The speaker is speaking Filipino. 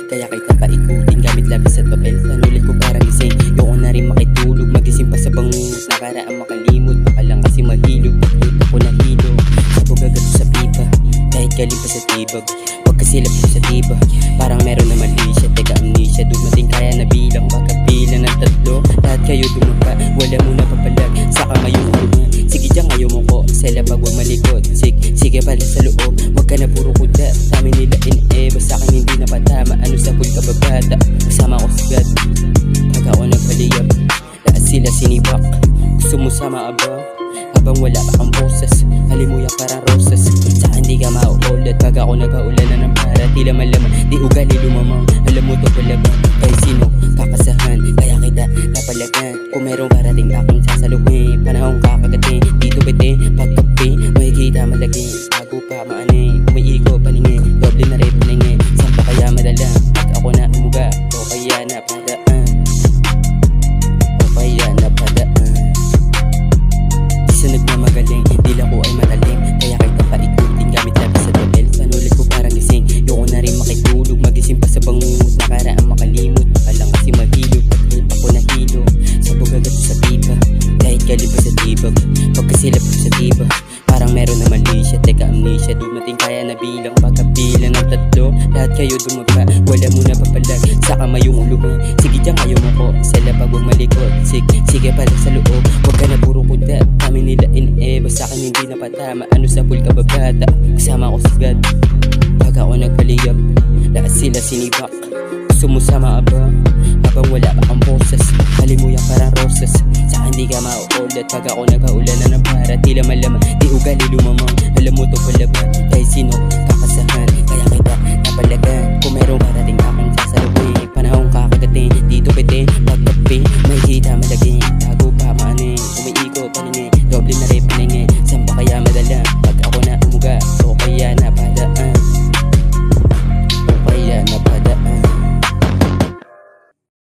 kaya kita paikutin gamit labis at papel. Tanulit ko parang gising, yoko na rin makitulog. Magising pa sa bangungot, nakaraang makalimot. Baka lang kasi mahilog, pagkita ko na hilo. Sabog agad sa pipa, kahit galing pa sa tibag. Pagkasilap ko sa tiba, parang meron na mali siya. Teka amnesia, dumating kaya na bilang. Baka bilang ng tatlo, lahat kayo dumapa. Wala mo na papalag, saka mayong uruman. Sige dyan ngayon mo ko, sa labag huwag malikot. Sige pala sa loob, wag ka na puro kuda. Dami nila in-eba, sa'kin hindi na patama. Ano sa pool ka babata, kasama ko sagad. Pag ako nagpaliyap, lahat sila sinibak. Gusto mo sama aba, habang wala pa kang boses. Halimuyak parang roses, saka hindi ka mauulat. Pag ako nagkaulan na ng para, tila malaman, di ugali lumamang. Alam mo to pala ba, kahit sino kakasahan. Kaya kita napalagan, kung merong parating aking sasaluhin. Panahong kakagating, dito bete, pagkapi makikita malagi, bago pa maanay. Umiiko paningin, doble na rin paningin. Saan pa kaya madala, pag ako na umuga, o kaya napadaan. O kaya napadaan. Di sa nagmamagaling, dila ko ay matalim. Kaya kita paikutin gamit labis sa papel. Tanulit ko parang gising, yoko na rin makitulog. Magising pa sa bangungot, nakaraang makalimot. Baka lang kasi mahilog, pagkita ko na hilo. Sabog agad sa pipa, kahit galing pa sa tibag. Pagkasilap ko sa tiba, parang meron na mali siya. Teka amnesia, dumating kaya na bilang. Baka bilang ng tatlo, lahat kayo dumapa. Wala mo na papalag, saka mayong uluhan. Sige dyan kayo mo ko, sa labag huwag malikot. Sige pala sa loob, wag ka na puro kuda. Kami nila in-eba, sa'kin hindi na patama. Ano sa pool ka babata, kasama ko sagad. Pag ako nagpaliyap, lahat sila sinibak. Gusto mo sama aba, habang wala pa kang boses. Halimuyak parang roses, saka hindi ka mauulat. Pag ako nagkaulan na ng para, tila malaman, di ugali lumamang. Alam mo to pala ba, kahit sino kakasahan. Kaya kita napalagan, kung merong parating aking